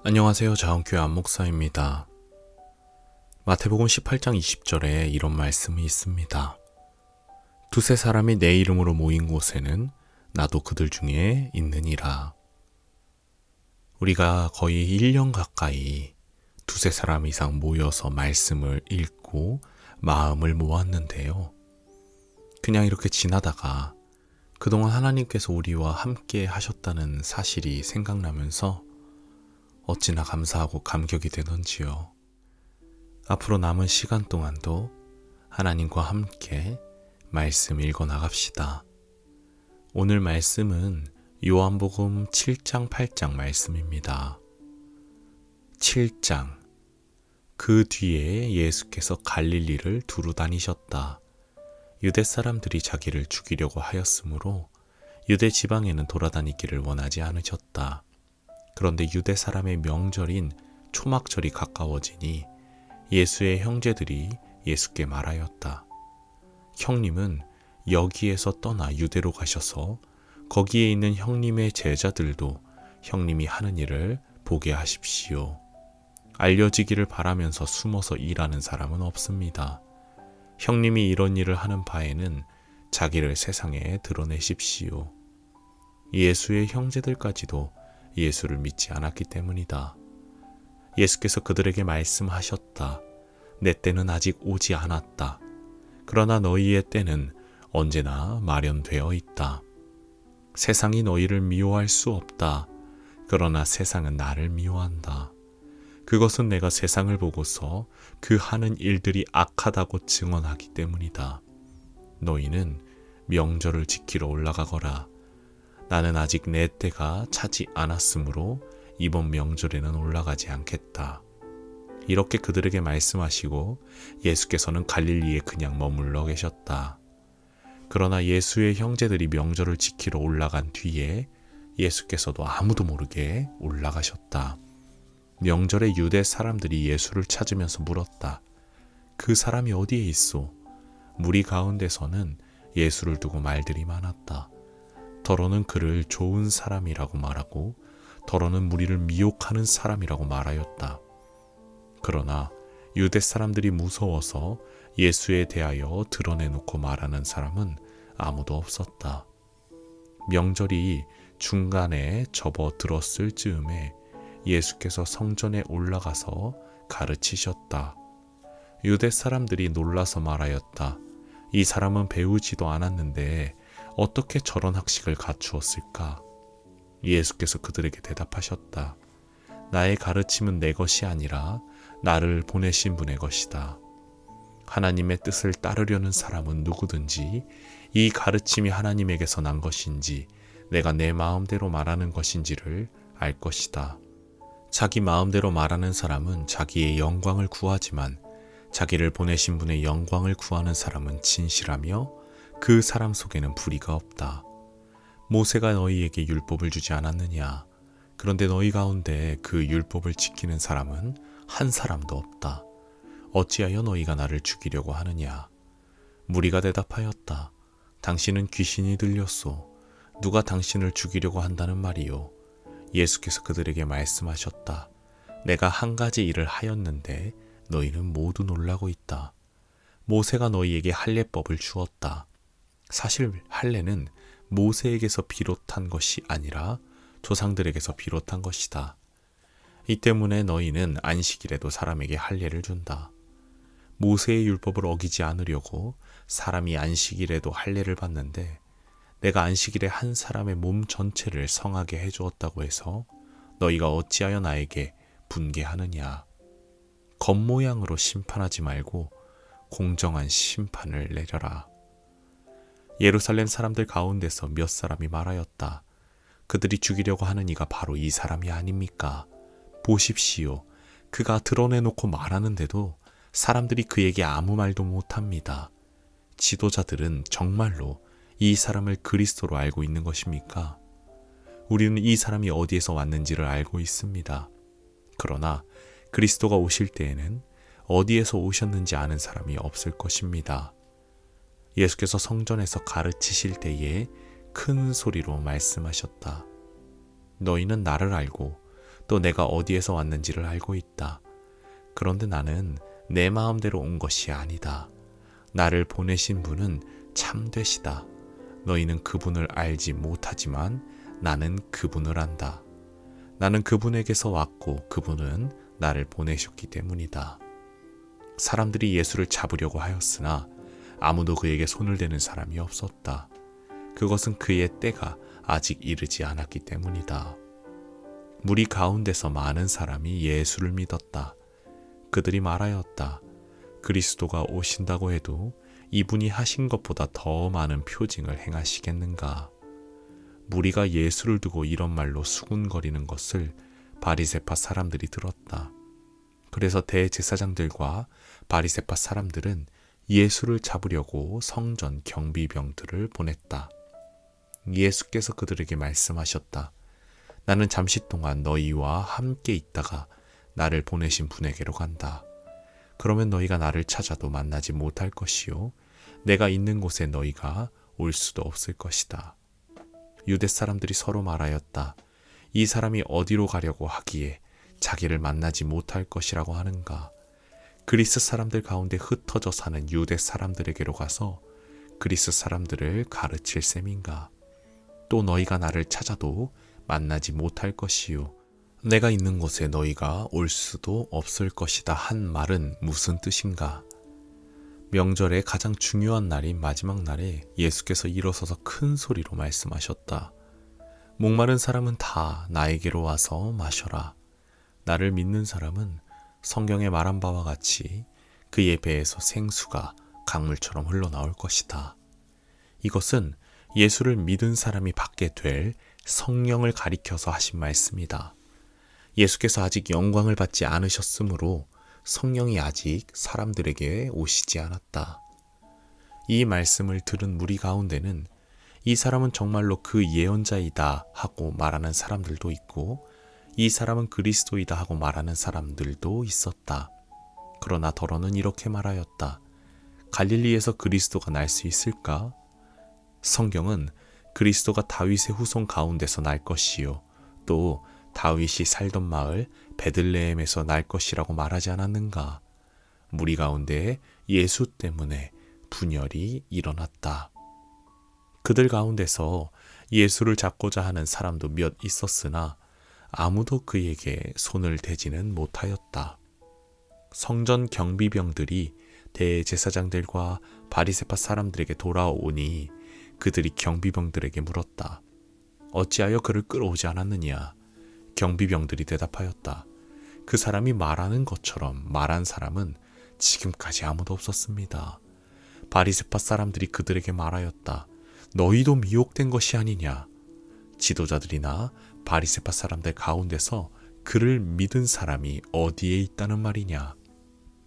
안녕하세요. 자원교회 안목사입니다. 마태복음 18장 20절에 이런 말씀이 있습니다. 두세 사람이 내 이름으로 모인 곳에는 나도 그들 중에 있느니라. 우리가 거의 1년 가까이 두세 사람 이상 모여서 말씀을 읽고 마음을 모았는데요. 그냥 이렇게 지나다가 그동안 하나님께서 우리와 함께 하셨다는 사실이 생각나면서 어찌나 감사하고 감격이 되던지요. 앞으로 남은 시간 동안도 하나님과 함께 말씀 읽어 나갑시다. 오늘 말씀은 요한복음 7장 8장 말씀입니다. 7장. 그 뒤에 예수께서 갈릴리를 두루 다니셨다. 유대 사람들이 자기를 죽이려고 하였으므로 유대 지방에는 돌아다니기를 원하지 않으셨다. 그런데 유대 사람의 명절인 초막절이 가까워지니 예수의 형제들이 예수께 말하였다. 형님은 여기에서 떠나 유대로 가셔서 거기에 있는 형님의 제자들도 형님이 하는 일을 보게 하십시오. 알려지기를 바라면서 숨어서 일하는 사람은 없습니다. 형님이 이런 일을 하는 바에는 자기를 세상에 드러내십시오. 예수의 형제들까지도 예수를 믿지 않았기 때문이다. 예수께서 그들에게 말씀하셨다. 내 때는 아직 오지 않았다. 그러나 너희의 때는 언제나 마련되어 있다. 세상이 너희를 미워할 수 없다. 그러나 세상은 나를 미워한다. 그것은 내가 세상을 보고서 그 하는 일들이 악하다고 증언하기 때문이다. 너희는 명절을 지키러 올라가거라. 나는 아직 내 때가 차지 않았으므로 이번 명절에는 올라가지 않겠다. 이렇게 그들에게 말씀하시고 예수께서는 갈릴리에 그냥 머물러 계셨다. 그러나 예수의 형제들이 명절을 지키러 올라간 뒤에 예수께서도 아무도 모르게 올라가셨다. 명절에 유대 사람들이 예수를 찾으면서 물었다. 그 사람이 어디에 있소? 무리 가운데서는 예수를 두고 말들이 많았다. 더러는 그를 좋은 사람이라고 말하고 더러는 무리를 미혹하는 사람이라고 말하였다. 그러나 유대 사람들이 무서워서 예수에 대하여 드러내놓고 말하는 사람은 아무도 없었다. 명절이 중간에 접어들었을 즈음에 예수께서 성전에 올라가서 가르치셨다. 유대 사람들이 놀라서 말하였다. 이 사람은 배우지도 않았는데 어떻게 저런 학식을 갖추었을까? 예수께서 그들에게 대답하셨다. 나의 가르침은 내 것이 아니라 나를 보내신 분의 것이다. 하나님의 뜻을 따르려는 사람은 누구든지 이 가르침이 하나님에게서 난 것인지 내가 내 마음대로 말하는 것인지를 알 것이다. 자기 마음대로 말하는 사람은 자기의 영광을 구하지만 자기를 보내신 분의 영광을 구하는 사람은 진실하며 그 사람 속에는 불의가 없다. 모세가 너희에게 율법을 주지 않았느냐? 그런데 너희 가운데 그 율법을 지키는 사람은 한 사람도 없다. 어찌하여 너희가 나를 죽이려고 하느냐? 무리가 대답하였다. 당신은 귀신이 들렸소. 누가 당신을 죽이려고 한다는 말이요? 예수께서 그들에게 말씀하셨다. 내가 한 가지 일을 하였는데 너희는 모두 놀라고 있다. 모세가 너희에게 할례법을 주었다. 사실 할례는 모세에게서 비롯한 것이 아니라 조상들에게서 비롯한 것이다. 이 때문에 너희는 안식일에도 사람에게 할례를 준다. 모세의 율법을 어기지 않으려고 사람이 안식일에도 할례를 받는데 내가 안식일에 한 사람의 몸 전체를 성하게 해주었다고 해서 너희가 어찌하여 나에게 분개하느냐. 겉모양으로 심판하지 말고 공정한 심판을 내려라. 예루살렘 사람들 가운데서 몇 사람이 말하였다. 그들이 죽이려고 하는 이가 바로 이 사람이 아닙니까? 보십시오. 그가 드러내놓고 말하는데도 사람들이 그에게 아무 말도 못합니다. 지도자들은 정말로 이 사람을 그리스도로 알고 있는 것입니까? 우리는 이 사람이 어디에서 왔는지를 알고 있습니다. 그러나 그리스도가 오실 때에는 어디에서 오셨는지 아는 사람이 없을 것입니다. 예수께서 성전에서 가르치실 때에 큰 소리로 말씀하셨다. 너희는 나를 알고 또 내가 어디에서 왔는지를 알고 있다. 그런데 나는 내 마음대로 온 것이 아니다. 나를 보내신 분은 참되시다. 너희는 그분을 알지 못하지만 나는 그분을 안다. 나는 그분에게서 왔고 그분은 나를 보내셨기 때문이다. 사람들이 예수를 잡으려고 하였으나 아무도 그에게 손을 대는 사람이 없었다. 그것은 그의 때가 아직 이르지 않았기 때문이다. 무리 가운데서 많은 사람이 예수를 믿었다. 그들이 말하였다. 그리스도가 오신다고 해도 이분이 하신 것보다 더 많은 표징을 행하시겠는가? 무리가 예수를 두고 이런 말로 수군거리는 것을 바리새파 사람들이 들었다. 그래서 대제사장들과 바리새파 사람들은 예수를 잡으려고 성전 경비병들을 보냈다. 예수께서 그들에게 말씀하셨다. 나는 잠시 동안 너희와 함께 있다가 나를 보내신 분에게로 간다. 그러면 너희가 나를 찾아도 만나지 못할 것이요 내가 있는 곳에 너희가 올 수도 없을 것이다. 유대 사람들이 서로 말하였다. 이 사람이 어디로 가려고 하기에 자기를 만나지 못할 것이라고 하는가? 그리스 사람들 가운데 흩어져 사는 유대 사람들에게로 가서 그리스 사람들을 가르칠 셈인가? 또 너희가 나를 찾아도 만나지 못할 것이요 내가 있는 곳에 너희가 올 수도 없을 것이다 한 말은 무슨 뜻인가? 명절의 가장 중요한 날인 마지막 날에 예수께서 일어서서 큰 소리로 말씀하셨다. 목마른 사람은 다 나에게로 와서 마셔라. 나를 믿는 사람은 성경에 말한 바와 같이 그의 배에서 생수가 강물처럼 흘러나올 것이다. 이것은 예수를 믿은 사람이 받게 될 성령을 가리켜서 하신 말씀이다. 예수께서 아직 영광을 받지 않으셨으므로 성령이 아직 사람들에게 오시지 않았다. 이 말씀을 들은 무리 가운데는 이 사람은 정말로 그 예언자이다 하고 말하는 사람들도 있고 이 사람은 그리스도이다 하고 말하는 사람들도 있었다. 그러나 더러는 이렇게 말하였다. 갈릴리에서 그리스도가 날 수 있을까? 성경은 그리스도가 다윗의 후손 가운데서 날 것이요 또 다윗이 살던 마을 베들레헴에서 날 것이라고 말하지 않았는가? 무리 가운데 예수 때문에 분열이 일어났다. 그들 가운데서 예수를 잡고자 하는 사람도 몇 있었으나 아무도 그에게 손을 대지는 못하였다. 성전 경비병들이 대제사장들과 바리새파 사람들에게 돌아오니 그들이 경비병들에게 물었다. 어찌하여 그를 끌어오지 않았느냐? 경비병들이 대답하였다. 그 사람이 말하는 것처럼 말한 사람은 지금까지 아무도 없었습니다. 바리새파 사람들이 그들에게 말하였다. 너희도 미혹된 것이 아니냐? 지도자들이나 바리새파 사람들 가운데서 그를 믿은 사람이 어디에 있다는 말이냐?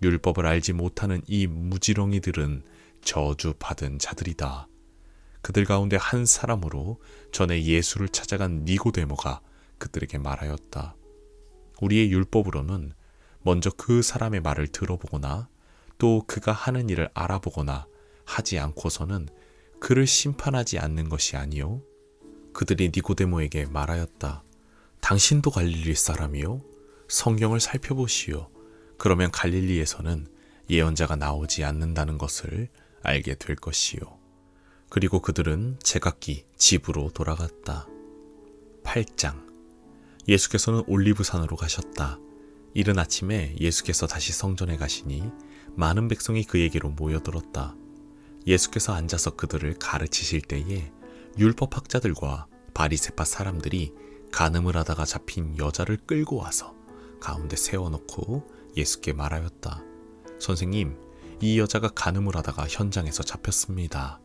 율법을 알지 못하는 이 무지렁이들은 저주받은 자들이다. 그들 가운데 한 사람으로 전에 예수를 찾아간 니고데모가 그들에게 말하였다. 우리의 율법으로는 먼저 그 사람의 말을 들어보거나 또 그가 하는 일을 알아보거나 하지 않고서는 그를 심판하지 않는 것이 아니요. 그들이 니고데모에게 말하였다. 당신도 갈릴리 사람이요? 성경을 살펴보시오. 그러면 갈릴리에서는 예언자가 나오지 않는다는 것을 알게 될 것이요. 그리고 그들은 제각기 집으로 돌아갔다. 8장. 예수께서는 올리브산으로 가셨다. 이른 아침에 예수께서 다시 성전에 가시니 많은 백성이 그에게로 모여들었다. 예수께서 앉아서 그들을 가르치실 때에 율법학자들과 바리새파 사람들이 간음을 하다가 잡힌 여자를 끌고 와서 가운데 세워놓고 예수께 말하였다. 선생님, 이 여자가 간음을 하다가 현장에서 잡혔습니다.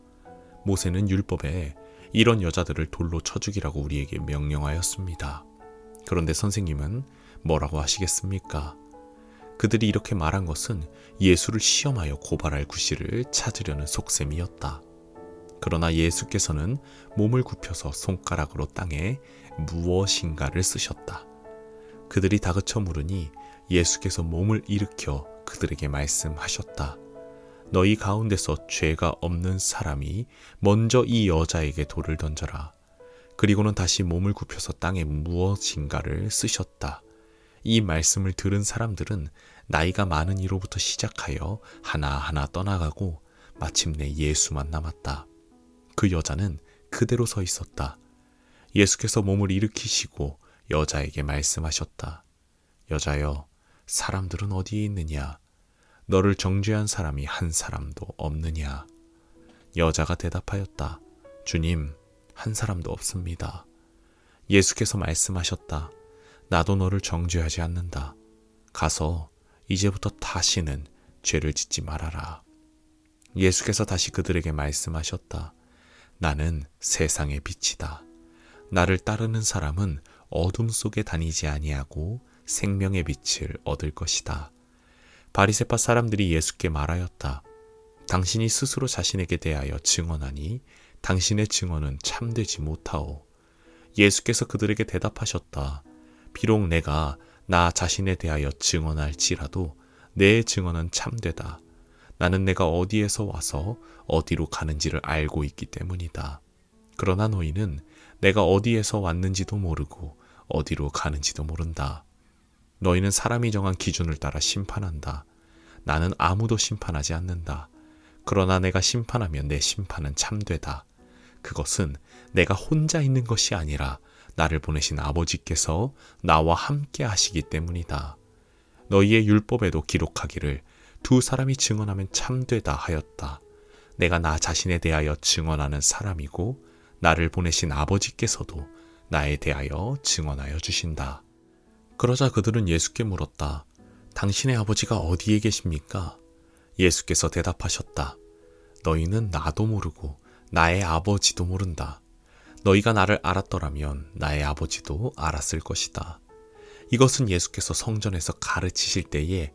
모세는 율법에 이런 여자들을 돌로 쳐 죽이라고 우리에게 명령하였습니다. 그런데 선생님은 뭐라고 하시겠습니까? 그들이 이렇게 말한 것은 예수를 시험하여 고발할 구실을 찾으려는 속셈이었다. 그러나 예수께서는 몸을 굽혀서 손가락으로 땅에 무엇인가를 쓰셨다. 그들이 다그쳐 물으니 예수께서 몸을 일으켜 그들에게 말씀하셨다. 너희 가운데서 죄가 없는 사람이 먼저 이 여자에게 돌을 던져라. 그리고는 다시 몸을 굽혀서 땅에 무엇인가를 쓰셨다. 이 말씀을 들은 사람들은 나이가 많은 이로부터 시작하여 하나하나 떠나가고 마침내 예수만 남았다. 그 여자는 그대로 서 있었다. 예수께서 몸을 일으키시고 여자에게 말씀하셨다. 여자여, 사람들은 어디에 있느냐? 너를 정죄한 사람이 한 사람도 없느냐? 여자가 대답하였다. 주님, 한 사람도 없습니다. 예수께서 말씀하셨다. 나도 너를 정죄하지 않는다. 가서 이제부터 다시는 죄를 짓지 말아라. 예수께서 다시 그들에게 말씀하셨다. 나는 세상의 빛이다. 나를 따르는 사람은 어둠 속에 다니지 아니하고 생명의 빛을 얻을 것이다. 바리새파 사람들이 예수께 말하였다. 당신이 스스로 자신에게 대하여 증언하니 당신의 증언은 참되지 못하오. 예수께서 그들에게 대답하셨다. 비록 내가 나 자신에 대하여 증언할지라도 내 증언은 참되다. 나는 내가 어디에서 와서 어디로 가는지를 알고 있기 때문이다. 그러나 너희는 내가 어디에서 왔는지도 모르고 어디로 가는지도 모른다. 너희는 사람이 정한 기준을 따라 심판한다. 나는 아무도 심판하지 않는다. 그러나 내가 심판하면 내 심판은 참되다. 그것은 내가 혼자 있는 것이 아니라 나를 보내신 아버지께서 나와 함께 하시기 때문이다. 너희의 율법에도 기록하기를 두 사람이 증언하면 참되다 하였다. 내가 나 자신에 대하여 증언하는 사람이고 나를 보내신 아버지께서도 나에 대하여 증언하여 주신다. 그러자 그들은 예수께 물었다. 당신의 아버지가 어디에 계십니까? 예수께서 대답하셨다. 너희는 나도 모르고 나의 아버지도 모른다. 너희가 나를 알았더라면 나의 아버지도 알았을 것이다. 이것은 예수께서 성전에서 가르치실 때에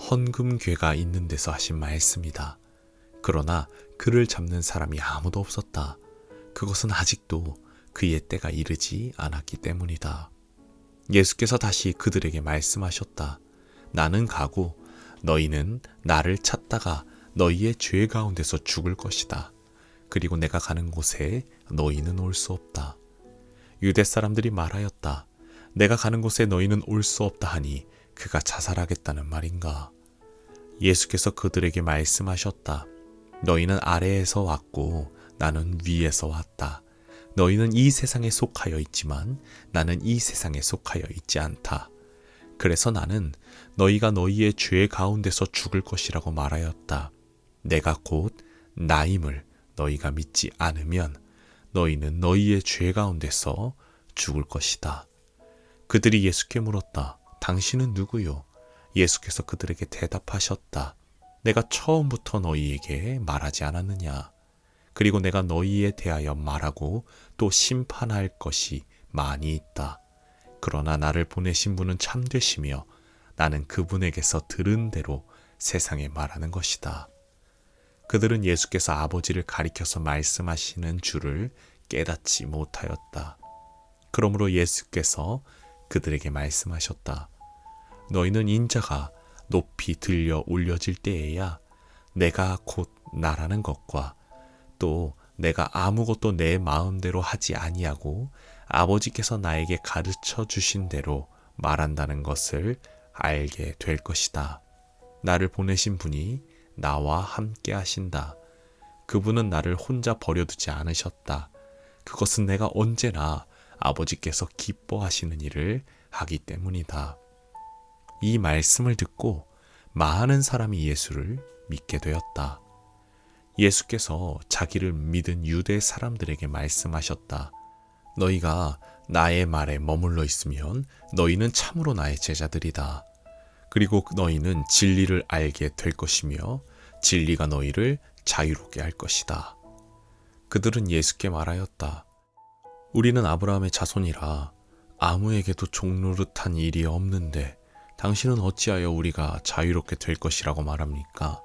헌금궤가 있는 데서 하신 말씀이다. 그러나 그를 잡는 사람이 아무도 없었다. 그것은 아직도 그의 때가 이르지 않았기 때문이다. 예수께서 다시 그들에게 말씀하셨다. 나는 가고 너희는 나를 찾다가 너희의 죄 가운데서 죽을 것이다. 그리고 내가 가는 곳에 너희는 올 수 없다. 유대 사람들이 말하였다. 내가 가는 곳에 너희는 올 수 없다 하니 그가 자살하겠다는 말인가? 예수께서 그들에게 말씀하셨다. 너희는 아래에서 왔고 나는 위에서 왔다. 너희는 이 세상에 속하여 있지만 나는 이 세상에 속하여 있지 않다. 그래서 나는 너희가 너희의 죄 가운데서 죽을 것이라고 말하였다. 내가 곧 나임을 너희가 믿지 않으면 너희는 너희의 죄 가운데서 죽을 것이다. 그들이 예수께 물었다. 당신은 누구요? 예수께서 그들에게 대답하셨다. 내가 처음부터 너희에게 말하지 않았느냐? 그리고 내가 너희에 대하여 말하고 또 심판할 것이 많이 있다. 그러나 나를 보내신 분은 참되시며 나는 그분에게서 들은 대로 세상에 말하는 것이다. 그들은 예수께서 아버지를 가리켜서 말씀하시는 줄을 깨닫지 못하였다. 그러므로 예수께서 그들에게 말씀하셨다. 너희는 인자가 높이 들려 올려질 때에야 내가 곧 나라는 것과 또 내가 아무것도 내 마음대로 하지 아니하고 아버지께서 나에게 가르쳐 주신 대로 말한다는 것을 알게 될 것이다. 나를 보내신 분이 나와 함께 하신다. 그분은 나를 혼자 버려두지 않으셨다. 그것은 내가 언제나 아버지께서 기뻐하시는 일을 하기 때문이다. 이 말씀을 듣고 많은 사람이 예수를 믿게 되었다. 예수께서 자기를 믿은 유대 사람들에게 말씀하셨다. 너희가 나의 말에 머물러 있으면 너희는 참으로 나의 제자들이다. 그리고 너희는 진리를 알게 될 것이며 진리가 너희를 자유롭게 할 것이다. 그들은 예수께 말하였다. 우리는 아브라함의 자손이라 아무에게도 종노릇한 일이 없는데 당신은 어찌하여 우리가 자유롭게 될 것이라고 말합니까?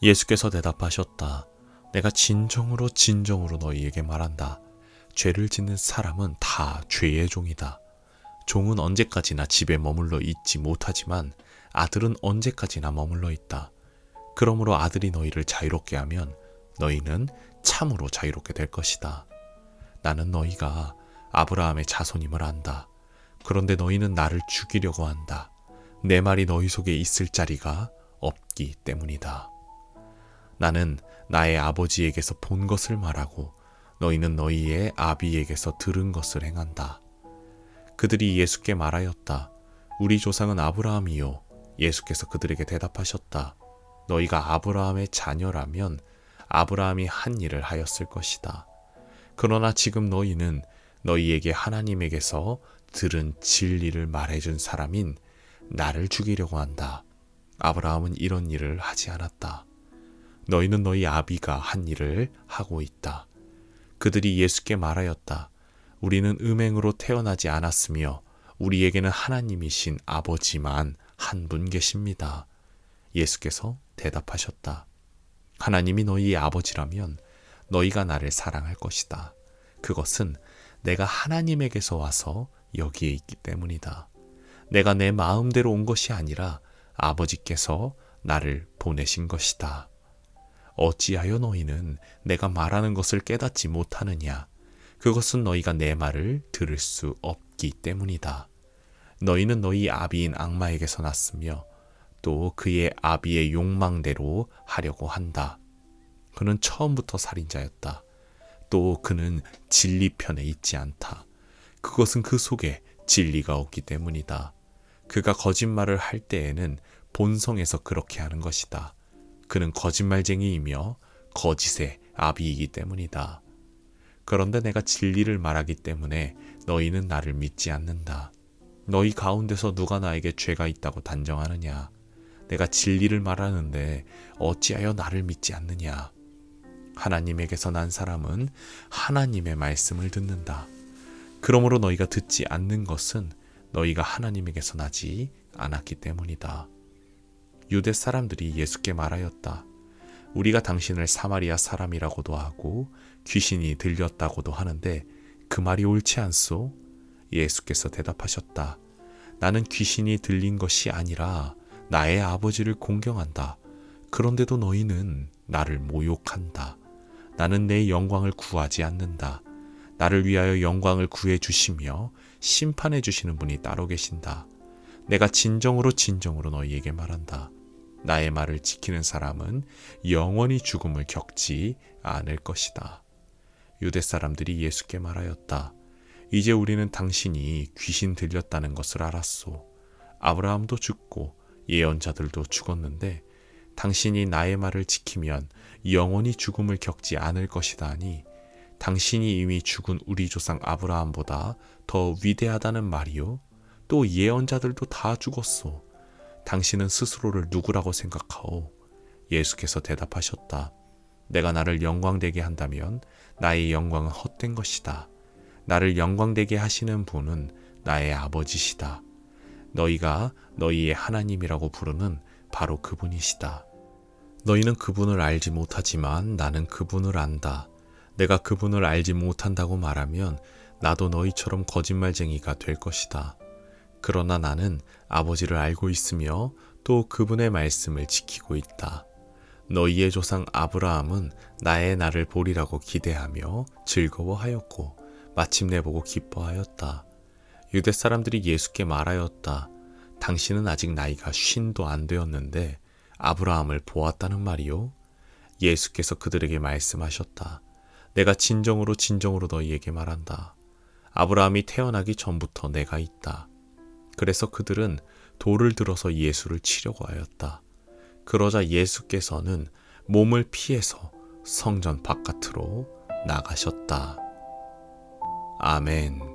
예수께서 대답하셨다. 내가 진정으로 너희에게 말한다. 죄를 짓는 사람은 다 죄의 종이다. 종은 언제까지나 집에 머물러 있지 못하지만 아들은 언제까지나 머물러 있다. 그러므로 아들이 너희를 자유롭게 하면 너희는 참으로 자유롭게 될 것이다. 나는 너희가 아브라함의 자손임을 안다. 그런데 너희는 나를 죽이려고 한다. 내 말이 너희 속에 있을 자리가 없기 때문이다. 나는 나의 아버지에게서 본 것을 말하고 너희는 너희의 아비에게서 들은 것을 행한다. 그들이 예수께 말하였다. 우리 조상은 아브라함이요. 예수께서 그들에게 대답하셨다. 너희가 아브라함의 자녀라면 아브라함이 한 일을 하였을 것이다. 그러나 지금 너희는 너희에게 하나님에게서 들은 진리를 말해준 사람인 나를 죽이려고 한다. 아브라함은 이런 일을 하지 않았다. 너희는 너희 아비가 한 일을 하고 있다. 그들이 예수께 말하였다. 우리는 음행으로 태어나지 않았으며 우리에게는 하나님이신 아버지만 한 분 계십니다. 예수께서 대답하셨다. 하나님이 너희의 아버지라면 너희가 나를 사랑할 것이다. 그것은 내가 하나님에게서 와서 여기에 있기 때문이다. 내가 내 마음대로 온 것이 아니라 아버지께서 나를 보내신 것이다. 어찌하여 너희는 내가 말하는 것을 깨닫지 못하느냐? 그것은 너희가 내 말을 들을 수 없기 때문이다. 너희는 너희 아비인 악마에게서 났으며 또 그의 아비의 욕망대로 하려고 한다. 그는 처음부터 살인자였다. 또 그는 진리 편에 있지 않다. 그것은 그 속에 진리가 없기 때문이다. 그가 거짓말을 할 때에는 본성에서 그렇게 하는 것이다. 그는 거짓말쟁이이며 거짓의 아비이기 때문이다. 그런데 내가 진리를 말하기 때문에 너희는 나를 믿지 않는다. 너희 가운데서 누가 나에게 죄가 있다고 단정하느냐? 내가 진리를 말하는데 어찌하여 나를 믿지 않느냐? 하나님에게서 난 사람은 하나님의 말씀을 듣는다. 그러므로 너희가 듣지 않는 것은 너희가 하나님에게서 나지 않았기 때문이다. 유대 사람들이 예수께 말하였다. 우리가 당신을 사마리아 사람이라고도 하고 귀신이 들렸다고도 하는데 그 말이 옳지 않소? 예수께서 대답하셨다. 나는 귀신이 들린 것이 아니라 나의 아버지를 공경한다. 그런데도 너희는 나를 모욕한다. 나는 내 영광을 구하지 않는다. 나를 위하여 영광을 구해 주시며 심판해 주시는 분이 따로 계신다. 내가 진정으로 너희에게 말한다. 나의 말을 지키는 사람은 영원히 죽음을 겪지 않을 것이다. 유대 사람들이 예수께 말하였다. 이제 우리는 당신이 귀신 들렸다는 것을 알았소. 아브라함도 죽고 예언자들도 죽었는데 당신이 나의 말을 지키면 영원히 죽음을 겪지 않을 것이다 하니 당신이 이미 죽은 우리 조상 아브라함보다 더 위대하다는 말이요? 또 예언자들도 다 죽었소. 당신은 스스로를 누구라고 생각하오? 예수께서 대답하셨다. 내가 나를 영광되게 한다면 나의 영광은 헛된 것이다. 나를 영광되게 하시는 분은 나의 아버지시다. 너희가 너희의 하나님이라고 부르는 바로 그분이시다. 너희는 그분을 알지 못하지만 나는 그분을 안다. 내가 그분을 알지 못한다고 말하면 나도 너희처럼 거짓말쟁이가 될 것이다. 그러나 나는 아버지를 알고 있으며 또 그분의 말씀을 지키고 있다. 너희의 조상 아브라함은 나의 날을 보리라고 기대하며 즐거워하였고 마침내 보고 기뻐하였다. 유대 사람들이 예수께 말하였다. 당신은 아직 나이가 50도 안 되었는데 아브라함을 보았다는 말이요? 예수께서 그들에게 말씀하셨다. 내가 진정으로 너희에게 말한다. 아브라함이 태어나기 전부터 내가 있다. 그래서 그들은 돌을 들어서 예수를 치려고 하였다. 그러자 예수께서는 몸을 피해서 성전 바깥으로 나가셨다. 아멘.